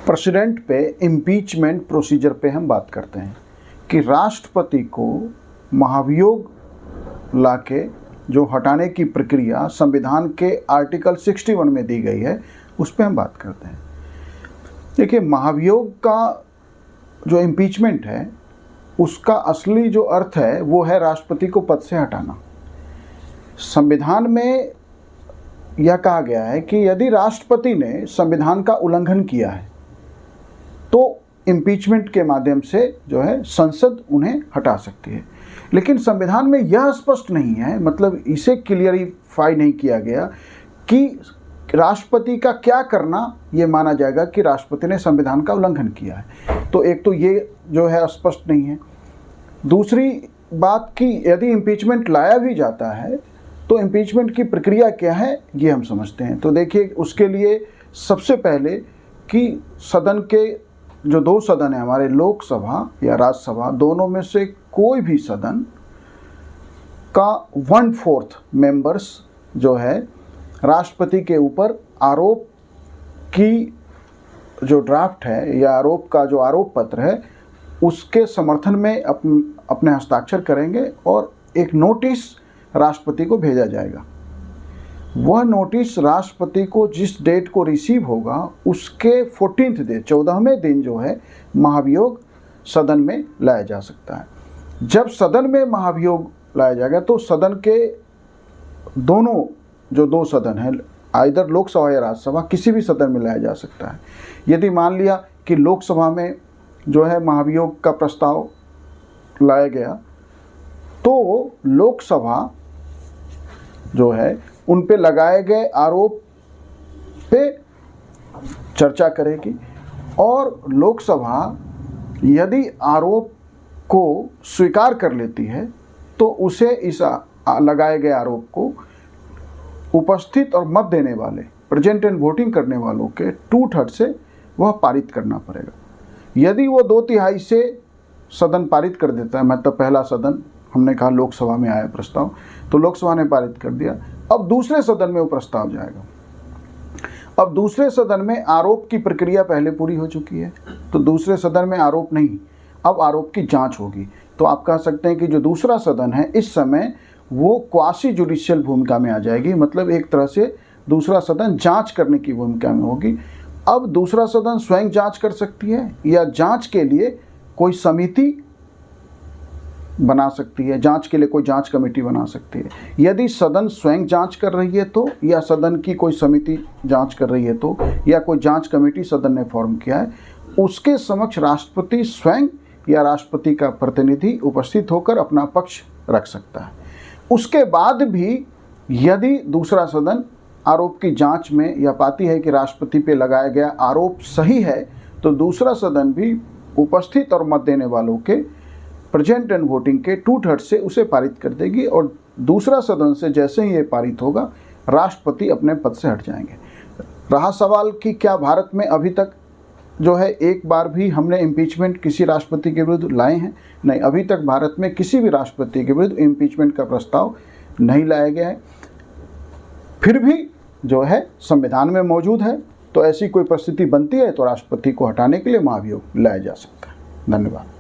President पे impeachment procedure पे हम बात करते हैं कि राष्ट्रपति को महाभियोग लाके जो हटाने की प्रक्रिया संविधान के आर्टिकल 61 में दी गई है उस पर हम बात करते हैं। देखिए, महाभियोग का जो इम्पीचमेंट है उसका असली जो अर्थ है वो है राष्ट्रपति को पद से हटाना। संविधान में यह कहा गया है कि यदि राष्ट्रपति ने संविधान का उल्लंघन किया है तो इम्पीचमेंट के माध्यम से जो है संसद उन्हें हटा सकती है। लेकिन संविधान में यह स्पष्ट नहीं है, मतलब इसे क्लियरिफाई नहीं किया गया कि राष्ट्रपति का क्या करना ये माना जाएगा कि राष्ट्रपति ने संविधान का उल्लंघन किया है। तो एक तो ये जो है स्पष्ट नहीं है। दूसरी बात कि यदि इम्पीचमेंट लाया भी जाता है तो इम्पीचमेंट की प्रक्रिया क्या है ये हम समझते हैं। तो देखिए, उसके लिए सबसे पहले कि सदन के जो दो सदन है हमारे, लोकसभा या राज्यसभा, दोनों में से कोई भी सदन का 1/4 मेंबर्स जो है राष्ट्रपति के ऊपर आरोप की जो ड्राफ्ट है या आरोप का जो आरोप पत्र है उसके समर्थन में अपने हस्ताक्षर करेंगे और एक नोटिस राष्ट्रपति को भेजा जाएगा। वह नोटिस राष्ट्रपति को जिस डेट को रिसीव होगा उसके 14th डे, 14वें दिन जो है महाभियोग सदन में लाया जा सकता है। जब सदन में महाभियोग लाया जाएगा तो सदन के दोनों जो दो सदन हैं, आइदर लोकसभा या राज्यसभा, किसी भी सदन में लाया जा सकता है। यदि मान लिया कि लोकसभा में जो है महाभियोग का प्रस्ताव लाया गया तो लोकसभा जो है उन पे लगाए गए आरोप पे चर्चा करेगी और लोकसभा यदि आरोप को स्वीकार कर लेती है तो उसे इस लगाए गए आरोप को उपस्थित और मत देने वाले, प्रेजेंट एंड वोटिंग करने वालों के 2/3 से वह पारित करना पड़ेगा। यदि वो 2/3 से सदन पारित कर देता है, मतलब पहला सदन हमने कहा लोकसभा में आया प्रस्ताव तो लोकसभा ने पारित कर दिया, अब दूसरे सदन में वो प्रस्ताव जाएगा। अब दूसरे सदन में आरोप की प्रक्रिया पहले पूरी हो चुकी है तो दूसरे सदन में आरोप नहीं, अब आरोप की जांच होगी। तो आप कह सकते हैं कि जो दूसरा सदन है इस समय वो क्वासी जुडिशियल भूमिका में आ जाएगी, मतलब एक तरह से दूसरा सदन जांच करने की भूमिका में होगी। अब दूसरा सदन स्वयं जांच कर सकती है या जांच के लिए कोई समिति बना सकती है, जांच के लिए कोई जांच कमेटी बना सकती है। यदि सदन स्वयं जांच कर रही है तो, या सदन की कोई समिति जांच कर रही है तो, या कोई जांच कमेटी सदन ने फॉर्म किया है, उसके समक्ष राष्ट्रपति स्वयं या राष्ट्रपति का प्रतिनिधि उपस्थित होकर अपना पक्ष रख सकता है। उसके बाद भी यदि दूसरा सदन आरोप की जांच में यह पाती है कि राष्ट्रपति पे लगाया गया आरोप सही है तो दूसरा सदन भी उपस्थित और मत देने वालों के प्रेजेंट एंड वोटिंग के 2/3 से उसे पारित कर देगी और दूसरा सदन से जैसे ही ये पारित होगा राष्ट्रपति अपने पद से हट जाएंगे। रहा सवाल कि क्या भारत में अभी तक जो है एक बार भी हमने इम्पीचमेंट किसी राष्ट्रपति के विरुद्ध लाए हैं? नहीं, अभी तक भारत में किसी भी राष्ट्रपति के विरुद्ध इम्पीचमेंट का प्रस्ताव नहीं लाया गया है। फिर भी जो है संविधान में मौजूद है, तो ऐसी कोई परिस्थिति बनती है तो राष्ट्रपति को हटाने के लिए महाभियोग लाया जा सकता है। धन्यवाद।